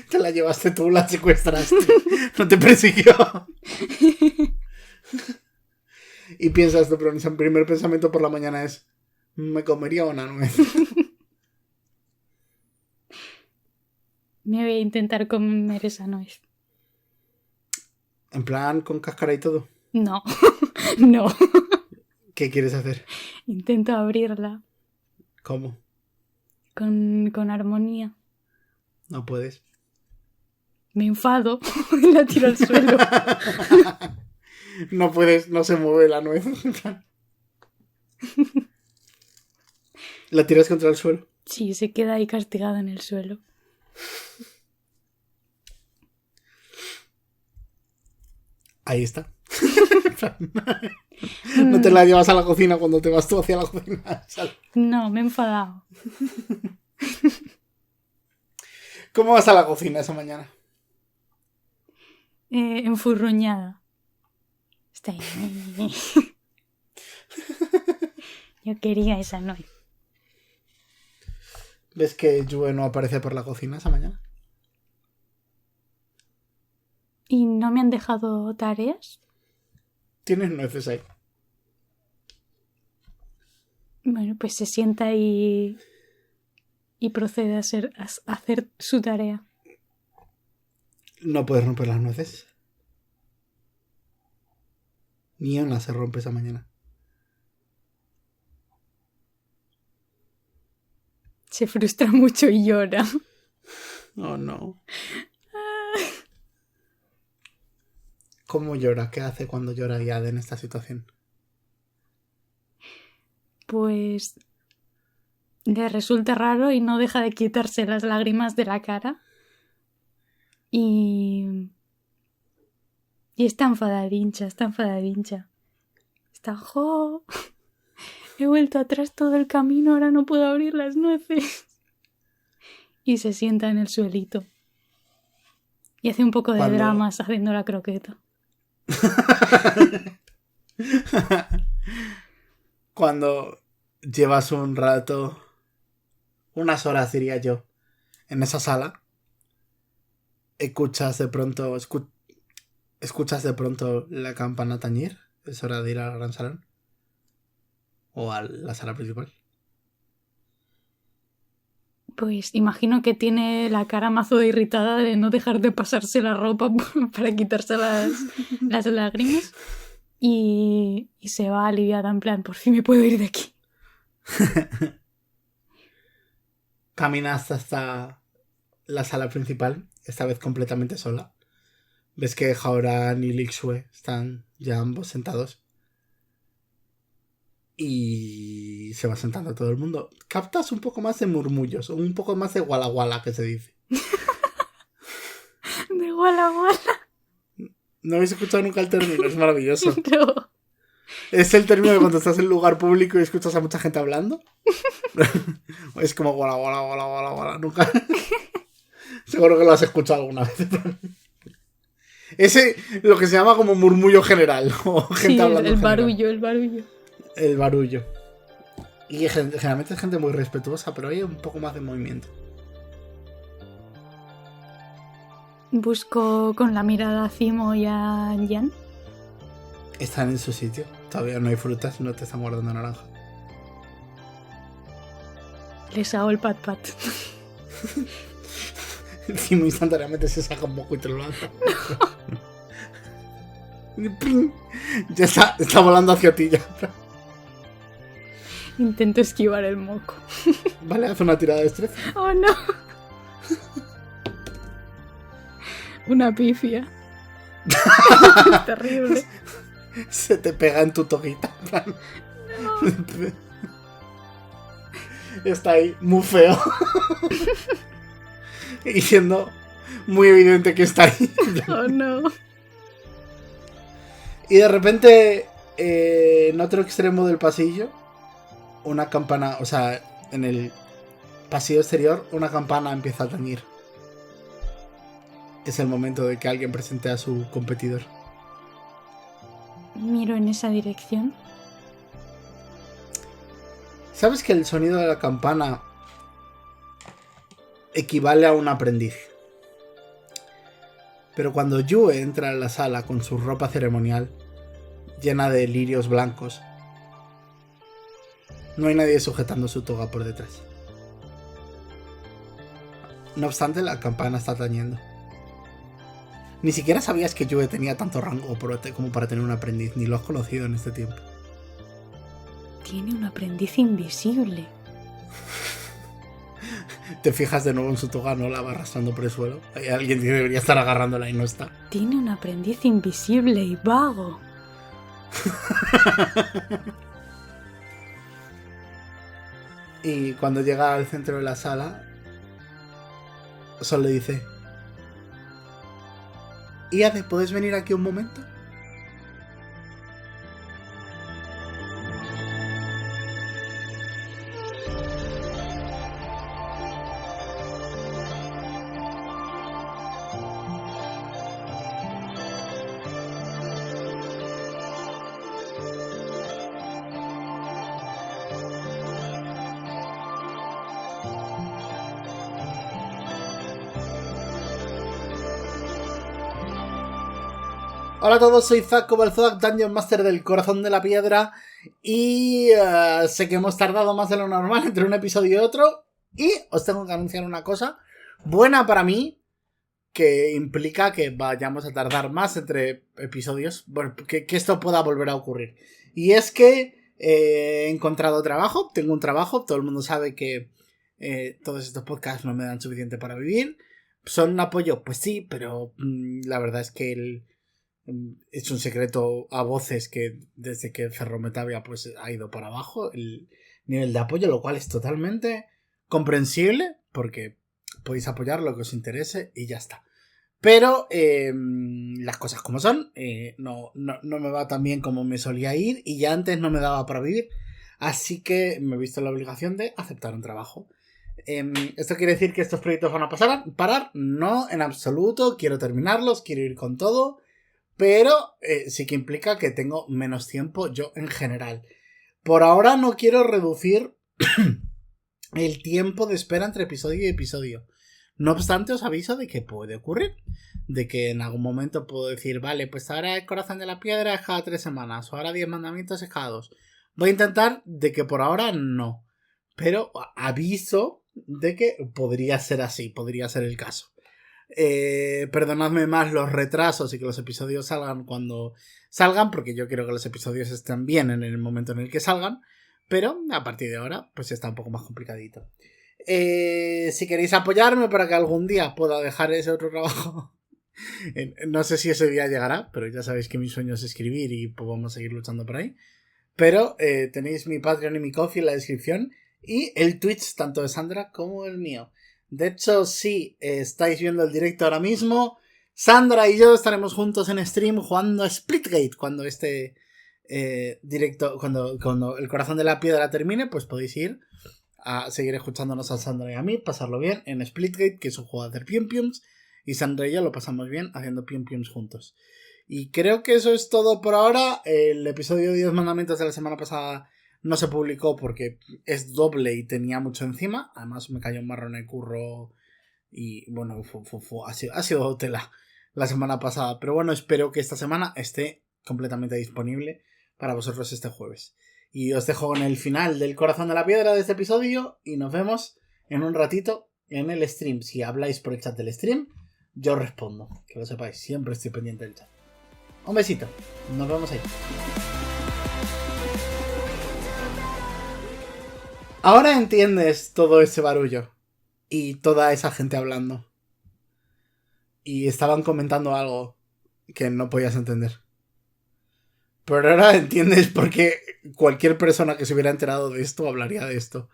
Te la llevaste tú, la secuestraste. No te persiguió. Y piensas, pero mi primer pensamiento por la mañana es: me comería una nuez. Me voy a intentar comer esa nuez. En plan, con cáscara y todo. No. No. ¿Qué quieres hacer? Intento abrirla ¿Cómo? con armonía. No puedes. Me enfado y la tiro al suelo. No puedes, no se mueve la nuez. La tiras contra el suelo. Sí, se queda ahí castigada en el suelo. Ahí está. No te la llevas a la cocina cuando te vas tú hacia la cocina. No, me he enfadado. ¿Cómo vas a la cocina esa mañana? Enfurruñada. Está ahí. Yo quería esa nuez. ¿Ves que Yue no aparece por la cocina esa mañana? ¿Y no me han dejado tareas? Tienes nueces ahí. Bueno, pues se sienta ahí y procede a hacer su tarea. No puedes romper las nueces. Ni una se rompe esa mañana. Se frustra mucho y llora. Oh, no. ¿Cómo llora? ¿Qué hace cuando llora Yade en esta situación? Pues le resulta raro y no deja de quitarse las lágrimas de la cara. Y está enfadadincha, está enfadadincha. Está, ¡jo! He vuelto atrás todo el camino, ahora no puedo abrir las nueces. Y se sienta en el suelito. Y hace un poco de dramas haciendo la croqueta. Cuando llevas un rato, unas horas diría yo, en esa sala, escuchas de pronto la campana tañir. Es hora de ir al gran salón. O a la sala principal. Pues imagino que tiene la cara mazo irritada de no dejar de pasarse la ropa para quitarse las lágrimas. Y se va aliviada en plan, por fin me puedo ir de aquí. Caminas hasta la sala principal, esta vez completamente sola. Ves que Haoran y Lixue están ya ambos sentados. Y se va sentando todo el mundo. Captas un poco más de murmullos, un poco más de wala wala, que se dice. De wala wala. ¿No habéis escuchado nunca el término? Es maravilloso. No. Es el término de cuando estás en un lugar público y escuchas a mucha gente hablando. Es como wala wala wala wala wala. Nunca. Seguro que lo has escuchado alguna vez. Ese, lo que se llama como murmullo general. O gente sí, hablando el general. barullo. El barullo. Y generalmente es gente muy respetuosa, pero hay un poco más de movimiento. Busco con la mirada a Cimo y a Jan. Están en su sitio. Todavía no hay frutas, no te están guardando naranja. Les hago el pat pat. Cimo instantáneamente se saca un poco y te lo lanza. ¡Ping! Ya está volando hacia ti ya. Intento esquivar el moco. Vale, haz una tirada de destreza. ¡Oh, no! Una pifia. Es terrible. Se te pega en tu toguita. No. Está ahí, muy feo. Y siendo muy evidente que está ahí. ¡Oh, no! Y de repente, en otro extremo del pasillo, una campana, o sea, en el pasillo exterior, una campana empieza a tañir. Es el momento de que alguien presente a su competidor. Miro en esa dirección. ¿Sabes que el sonido de la campana equivale a un aprendiz? Pero cuando Yue entra a la sala con su ropa ceremonial, llena de lirios blancos, no hay nadie sujetando su toga por detrás. No obstante, la campana está tañendo. Ni siquiera sabías que Yue tenía tanto rango como para tener un aprendiz, ni lo has conocido en este tiempo. Tiene un aprendiz invisible. Te fijas de nuevo en su toga, no la va arrastrando por el suelo. Hay alguien que debería estar agarrándola y no está. Tiene un aprendiz invisible y vago. Y cuando llega al centro de la sala, Sol le dice: Iade, ¿puedes venir aquí un momento? Hola a todos, soy Zack Balzoak, Dungeon Master del Corazón de la Piedra. Y sé que hemos tardado más de lo normal entre un episodio y otro. Y os tengo que anunciar una cosa buena para mí, que implica que vayamos a tardar más entre episodios, bueno, que esto pueda volver a ocurrir. Y es que he encontrado trabajo, tengo un trabajo, todo el mundo sabe que todos estos podcasts no me dan suficiente para vivir. ¿Son un apoyo? Pues sí, pero la verdad es que es un secreto a voces que desde que Ferrometavia pues ha ido para abajo. nivel de apoyo, lo cual es totalmente comprensible porque podéis apoyar lo que os interese y ya está. Pero las cosas como son, no me va tan bien como me solía ir y ya antes no me daba para vivir, así que me he visto en la obligación de aceptar un trabajo. ¿Esto quiere decir que estos proyectos van a parar? No, en absoluto, quiero terminarlos, quiero ir con todo, pero sí que implica que tengo menos tiempo yo en general. Por ahora no quiero reducir el tiempo de espera entre episodio y episodio. No obstante, os aviso de que puede ocurrir. De que en algún momento puedo decir, vale, pues ahora el corazón de la piedra es cada 3 semanas, o ahora 10 mandamientos es cada 2. Voy a intentar de que por ahora no. Pero aviso de que podría ser así, podría ser el caso. Perdonadme más los retrasos y que los episodios salgan cuando salgan, porque yo quiero que los episodios estén bien en el momento en el que salgan. Pero a partir de ahora, pues está un poco más complicadito. Si queréis apoyarme para que algún día pueda dejar ese otro trabajo, no sé si ese día llegará, pero ya sabéis que mi sueño es escribir y pues vamos a seguir luchando por ahí. Pero tenéis mi Patreon y mi Ko-fi en la descripción y el Twitch tanto de Sandra como el mío. De hecho, si estáis viendo el directo ahora mismo, Sandra y yo estaremos juntos en stream jugando a Splitgate cuando este directo, cuando el corazón de la piedra termine, pues podéis ir a seguir escuchándonos a Sandra y a mí, pasarlo bien en Splitgate, que es un juego de hacer pium piums, y Sandra y yo lo pasamos bien haciendo pium piums juntos. Y creo que eso es todo por ahora. El episodio de 10 mandamientos de la semana pasada no se publicó porque es doble y tenía mucho encima. Además me cayó un marrón en el curro y bueno, ha sido tela la semana pasada. Pero bueno, espero que esta semana esté completamente disponible para vosotros este jueves. Y os dejo con el final del corazón de la piedra de este episodio y nos vemos en un ratito en el stream. Si habláis por el chat del stream, yo respondo. Que lo sepáis, siempre estoy pendiente del chat. Un besito, nos vemos ahí. Ahora entiendes todo ese barullo y toda esa gente hablando. Y estaban comentando algo que no podías entender. Pero ahora entiendes por qué cualquier persona que se hubiera enterado de esto hablaría de esto.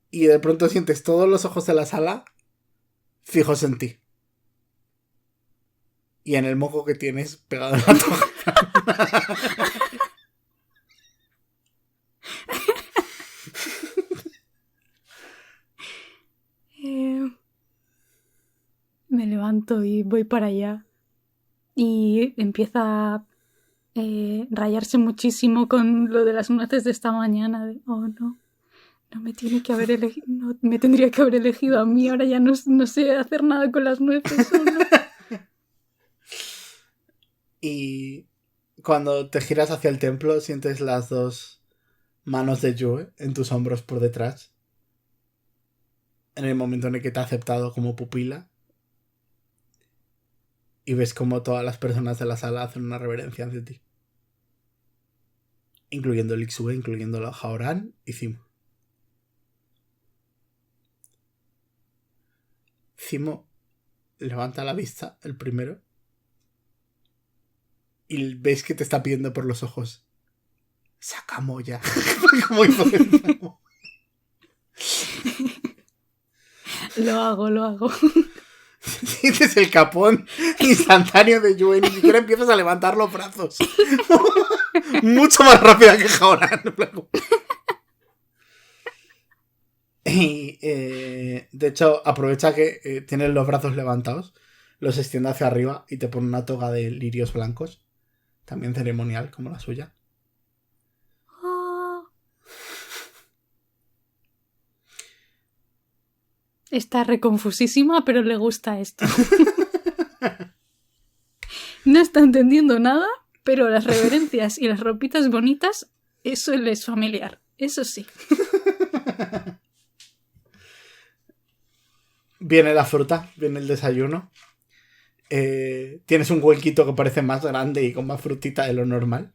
Y de pronto sientes todos los ojos de la sala fijos en ti. Y en el moco que tienes pegado en la toga. Me levanto y voy para allá. Y empieza a rayarse muchísimo con lo de las nueces de esta mañana. De, oh, no me tiene que haber elegido. No, me tendría que haber elegido a mí. Ahora ya no sé hacer nada con las nueces. ¿O no? Y cuando te giras hacia el templo, sientes las dos manos de Yue en tus hombros por detrás. En el momento en el que te ha aceptado como pupila. Y ves como todas las personas de la sala hacen una reverencia hacia ti. Incluyendo el Ixue, incluyendo la Haoran y Zimo. Zimo levanta la vista, el primero. Y ves que te está pidiendo por los ojos. Sacamoya. ¿Cómo hizo eso? Lo hago. Sientes el capón instantáneo de Yue. Ni siquiera empiezas a levantar los brazos. Mucho más rápida que Haoran. Y de hecho, aprovecha que tienes los brazos levantados, los extiende hacia arriba y te pone una toga de lirios blancos. También ceremonial, como la suya. Oh. Está reconfusísima, pero le gusta esto. No está entendiendo nada, pero las reverencias y las ropitas bonitas, eso le es familiar. Eso sí. Viene la fruta, viene el desayuno. Tienes un huequito que parece más grande y con más frutita de lo normal.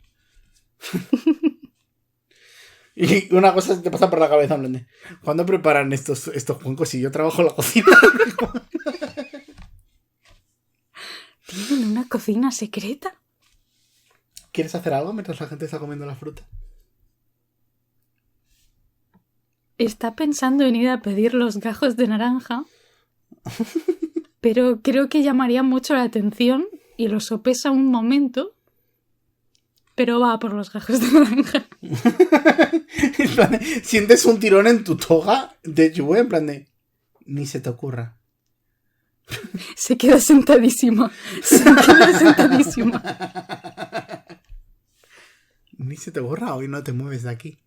Y una cosa te pasa por la cabeza, Blende. ¿Cuándo preparan estos cuencos? Si yo trabajo en la cocina. ¿Tienen una cocina secreta? ¿Quieres hacer algo mientras la gente está comiendo la fruta? Está pensando en ir a pedir los gajos de naranja, pero creo que llamaría mucho la atención y lo sopesa un momento, pero va por los gajos de naranja. Sientes un tirón en tu toga de Yue, en plan de... Ni se te ocurra. Se queda sentadísima. Ni se te ocurra, hoy no te mueves de aquí.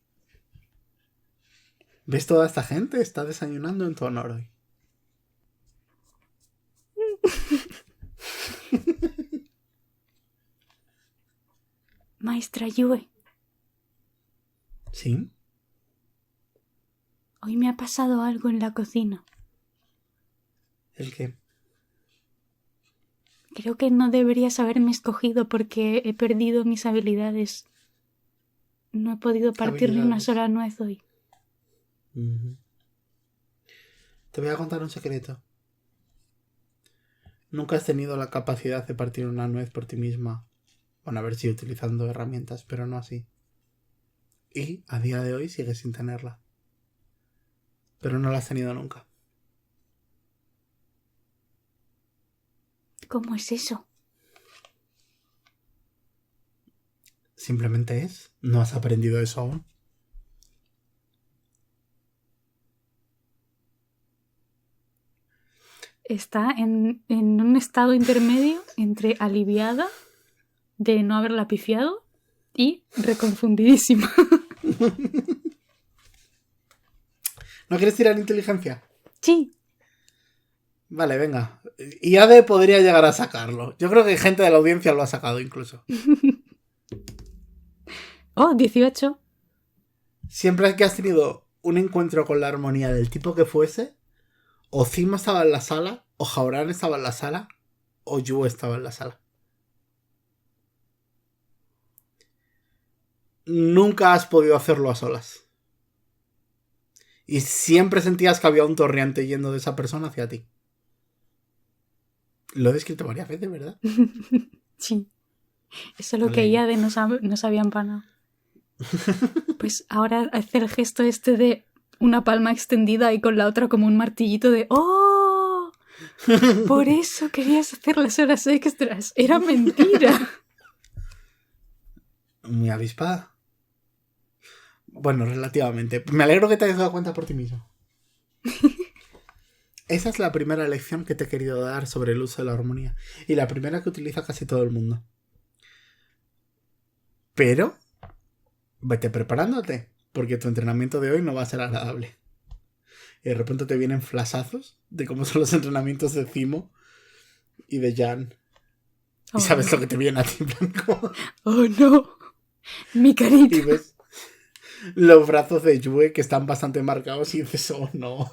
¿Ves toda esta gente? Está desayunando en tu honor hoy. Maestra Yue. ¿Sí? Hoy me ha pasado algo en la cocina. ¿El qué? Creo que no deberías haberme escogido porque he perdido mis habilidades. No he podido partir ni una sola nuez hoy. Uh-huh. Te voy a contar un secreto. Nunca has tenido la capacidad de partir una nuez por ti misma. Bueno, a ver si utilizando herramientas, pero no así. Y a día de hoy sigues sin tenerla. Pero no la has tenido nunca. ¿Cómo es eso? Simplemente es. No has aprendido eso aún. Está en un estado intermedio entre aliviada de no haberla pifiado y reconfundidísima. ¿No quieres tirar inteligencia? Sí. Vale, venga. IAD podría llegar a sacarlo. Yo creo que gente de la audiencia lo ha sacado incluso. Oh, 18. Siempre que has tenido un encuentro con la armonía del tipo que fuese, o Zima estaba en la sala, o Jauran estaba en la sala, o Yu estaba en la sala. Nunca has podido hacerlo a solas. Y siempre sentías que había un torrente yendo de esa persona hacia ti. Lo he descrito varias veces, ¿verdad? Sí. Eso es lo que IAD nos había empanado. Pues ahora hace el gesto este de una palma extendida y con la otra como un martillito de ¡oh! Por eso querías hacer las horas extras. Era mentira. Muy avispada. Bueno, relativamente. Me alegro que te hayas dado cuenta por ti mismo. Esa es la primera lección que te he querido dar sobre el uso de la armonía. Y la primera que utiliza casi todo el mundo. Pero vete preparándote, porque tu entrenamiento de hoy no va a ser agradable. Y de repente te vienen flashazos de cómo son los entrenamientos de Zimo y de Jan. Y sabes lo que te viene a ti, Blanco. ¡Oh, no! Mi carita. Y ves los brazos de Yue que están bastante marcados y dices, ¡oh, no!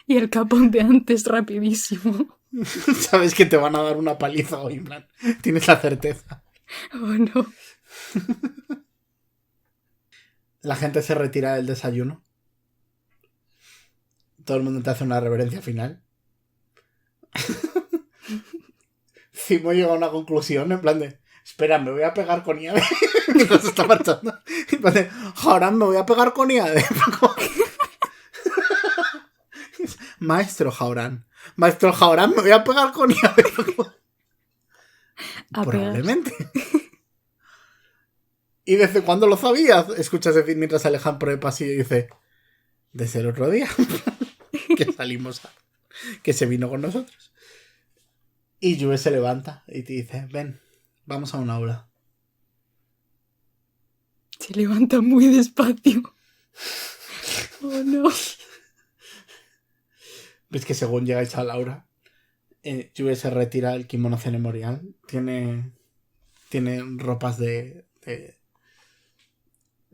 Y el capón de antes rapidísimo. Sabes que te van a dar una paliza hoy, en plan. Tienes la certeza. ¡Oh, no! La gente se retira del desayuno. Todo el mundo te hace una reverencia final. Zimo llega a una conclusión en plan de... Espera, me voy a pegar con Iade. Mientras se está marchando. En plan de... Ahora me voy a pegar con Iade. Maestro Jauran. Maestro Jauran, me voy a pegar con Iade. Probablemente. ¿Y desde cuándo lo sabías? Escuchas decir mientras se alejan por el pasillo y dice... Desde el otro día. Que salimos que se vino con nosotros. Y Yue se levanta y te dice, ven, vamos a un aula. Se levanta muy despacio. Oh, no. Ves que según llegáis al aula, Yue se retira el kimono ceremonial. Tiene ropas de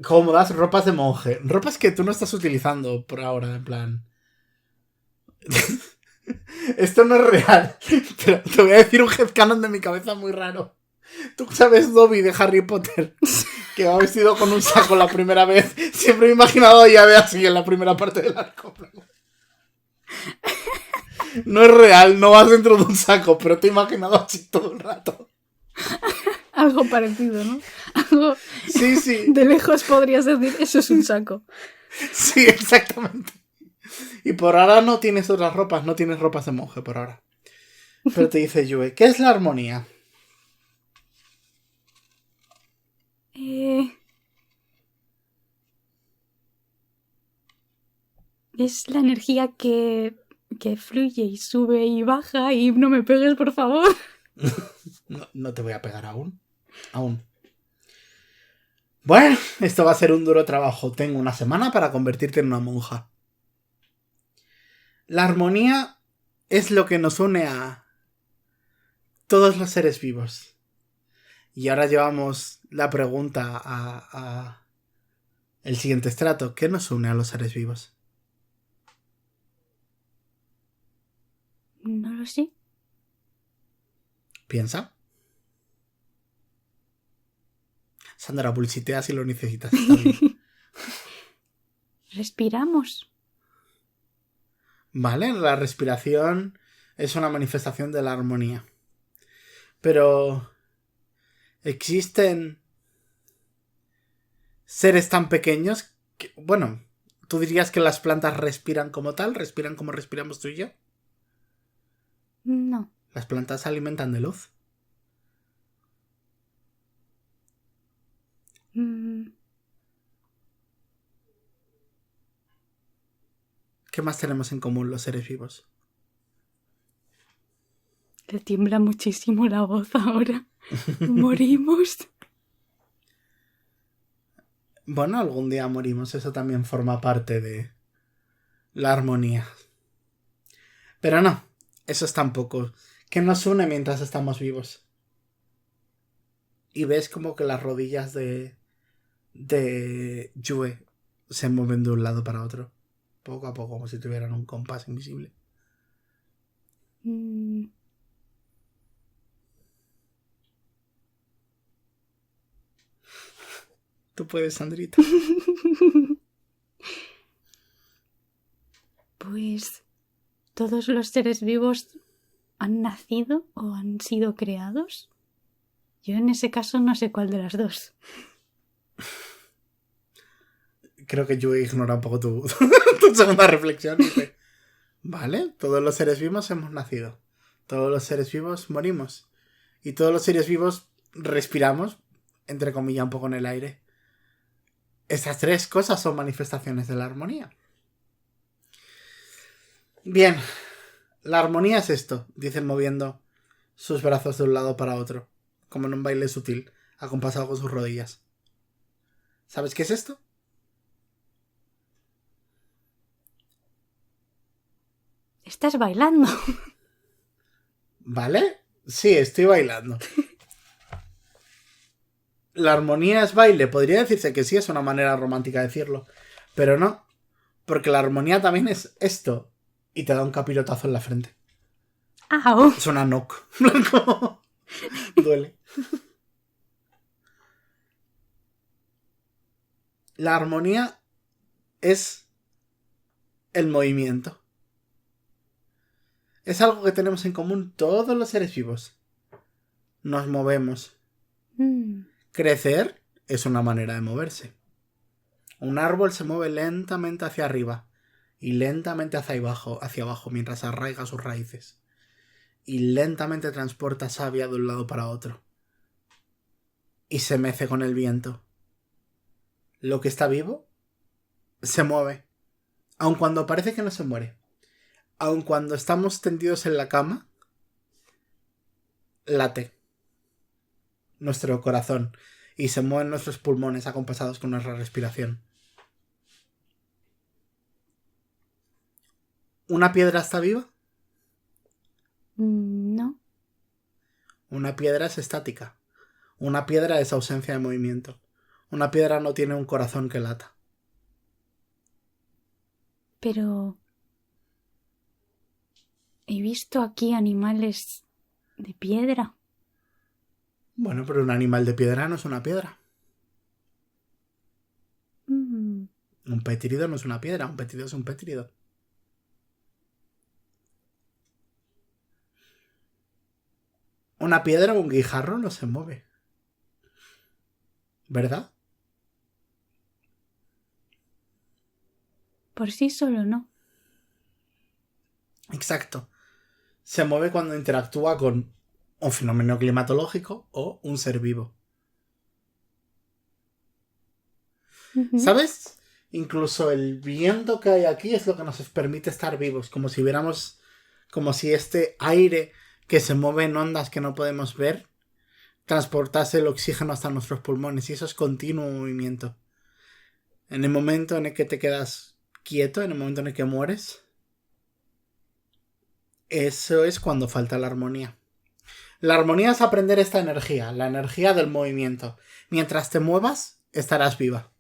cómodas, ropas de monje. Ropas que tú no estás utilizando por ahora, en plan... Esto no es real, pero te voy a decir un headcanon de mi cabeza muy raro. Tú sabes Dobby de Harry Potter, que va vestido con un saco la primera vez. Siempre me he imaginado a Llave así en la primera parte del arco. No es real, no vas dentro de un saco, pero te he imaginado así todo el rato. Algo parecido, ¿no? Algo... Sí. De lejos podrías decir, eso es un saco. Sí, exactamente. Y por ahora no tienes otras ropas, no tienes ropas de monje por ahora. Pero te dice Yue, ¿qué es la armonía? Eh, es la energía que fluye y sube y baja y no me pegues, por favor. No te voy a pegar aún. Aún. Bueno, esto va a ser un duro trabajo. Tengo una semana para convertirte en una monja. La armonía es lo que nos une a todos los seres vivos. Y ahora llevamos la pregunta a el siguiente estrato. ¿Qué nos une a los seres vivos? No lo sé. Piensa. Sandra, bullshitea si lo necesitas. Está bien. Respiramos. Vale, la respiración es una manifestación de la armonía. Pero existen seres tan pequeños que, bueno, ¿tú dirías que las plantas respiran como tal? ¿Respiran como respiramos tú y yo? No. Las plantas se alimentan de luz. ¿Qué más tenemos en común los seres vivos? Le tiembla muchísimo la voz ahora. Morimos. Bueno, algún día morimos. Eso también forma parte de la armonía. Pero no, eso es tampoco. ¿Qué nos une mientras estamos vivos? Y ves como que las rodillas de Yue se mueven de un lado para otro. Poco a poco, como si tuvieran un compás invisible. Tú puedes, Sandrita. Pues todos los seres vivos han nacido o han sido creados. Yo en ese caso no sé cuál de las dos. Creo que Yue ignora un poco tu segunda reflexión. Y dice, vale, todos los seres vivos hemos nacido. Todos los seres vivos morimos. Y todos los seres vivos respiramos, entre comillas, un poco en el aire. Estas tres cosas son manifestaciones de la armonía. Bien, la armonía es esto, dicen moviendo sus brazos de un lado para otro, como en un baile sutil, acompasado con sus rodillas. ¿Sabes qué es esto? Estás bailando. ¿Vale? Sí, estoy bailando. La armonía es baile, podría decirse que sí, es una manera romántica de decirlo, pero no, porque la armonía también es esto, y te da un capirotazo en la frente. ¡Au! Suena knock. Duele. La armonía es el movimiento. Es algo que tenemos en común todos los seres vivos. Nos movemos. Crecer es una manera de moverse. Un árbol se mueve lentamente hacia arriba y lentamente hacia abajo mientras arraiga sus raíces. Y lentamente transporta savia de un lado para otro. Y se mece con el viento. Lo que está vivo se mueve, aun cuando parece que no se muere. Aun cuando estamos tendidos en la cama, late nuestro corazón y se mueven nuestros pulmones acompasados con nuestra respiración. ¿Una piedra está viva? No. Una piedra es estática. Una piedra es ausencia de movimiento. Una piedra no tiene un corazón que lata. Pero he visto aquí animales de piedra. Bueno, pero un animal de piedra no es una piedra. Un pétrido no es una piedra, un pétrido es un pétrido. Una piedra o un guijarro no se mueve. ¿Verdad? Por sí solo no. Exacto. Se mueve cuando interactúa con un fenómeno climatológico o un ser vivo. ¿Sabes? Incluso el viento que hay aquí es lo que nos permite estar vivos, como si viéramos, como si este aire que se mueve en ondas que no podemos ver transportase el oxígeno hasta nuestros pulmones, y eso es continuo movimiento. En el momento en el que te quedas quieto, en el momento en el que mueres, eso es cuando falta la armonía. La armonía es aprender esta energía, la energía del movimiento. Mientras te muevas, estarás viva.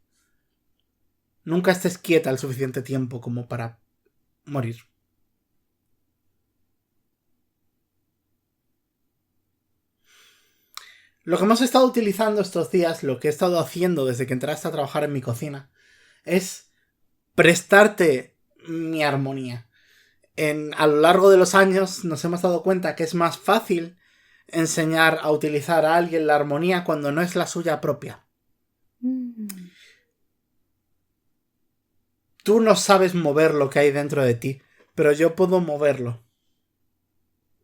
Nunca estés quieta el suficiente tiempo como para morir. Lo que hemos estado utilizando estos días, lo que he estado haciendo desde que entraste a trabajar en mi cocina, es prestarte mi armonía. A lo largo de los años nos hemos dado cuenta que es más fácil enseñar a utilizar a alguien la armonía cuando no es la suya propia. Tú no sabes mover lo que hay dentro de ti, pero yo puedo moverlo.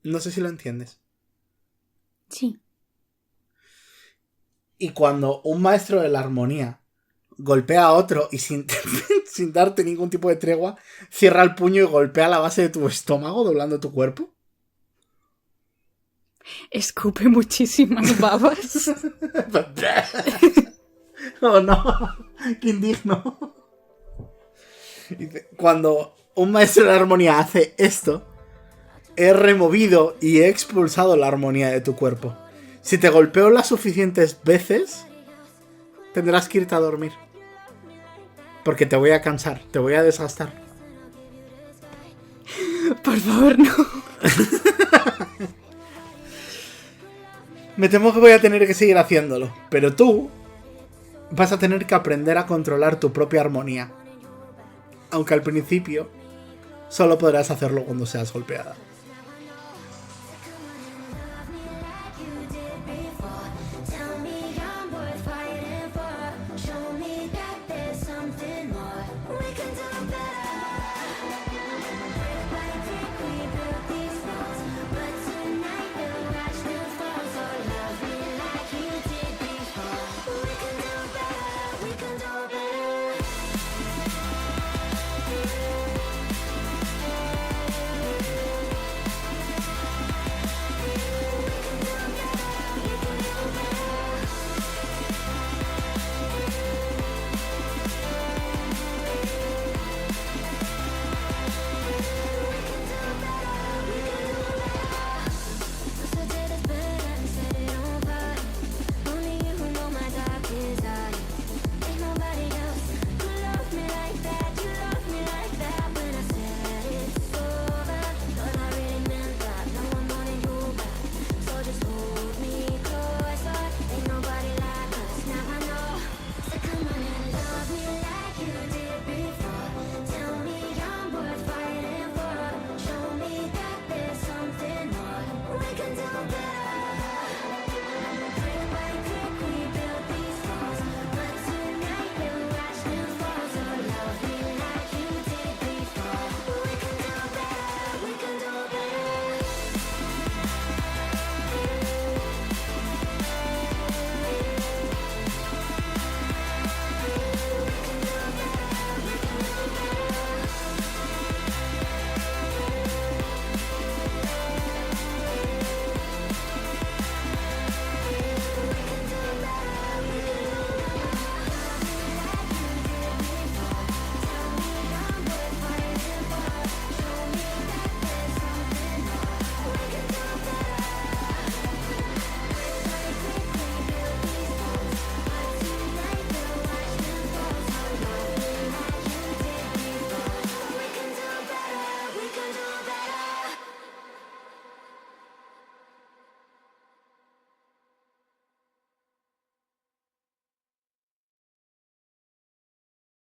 No sé si lo entiendes. Sí. Y cuando un maestro de la armonía golpea a otro y sin darte ningún tipo de tregua, cierra el puño y golpea la base de tu estómago, doblando tu cuerpo. Escupe muchísimas babas. Oh no, qué indigno. Cuando un maestro de la armonía hace esto, he removido y he expulsado la armonía de tu cuerpo. Si te golpeo las suficientes veces, tendrás que irte a dormir. Porque te voy a cansar, te voy a desgastar. Por favor, no. Me temo que voy a tener que seguir haciéndolo, pero tú vas a tener que aprender a controlar tu propia armonía. Aunque al principio solo podrás hacerlo cuando seas golpeada.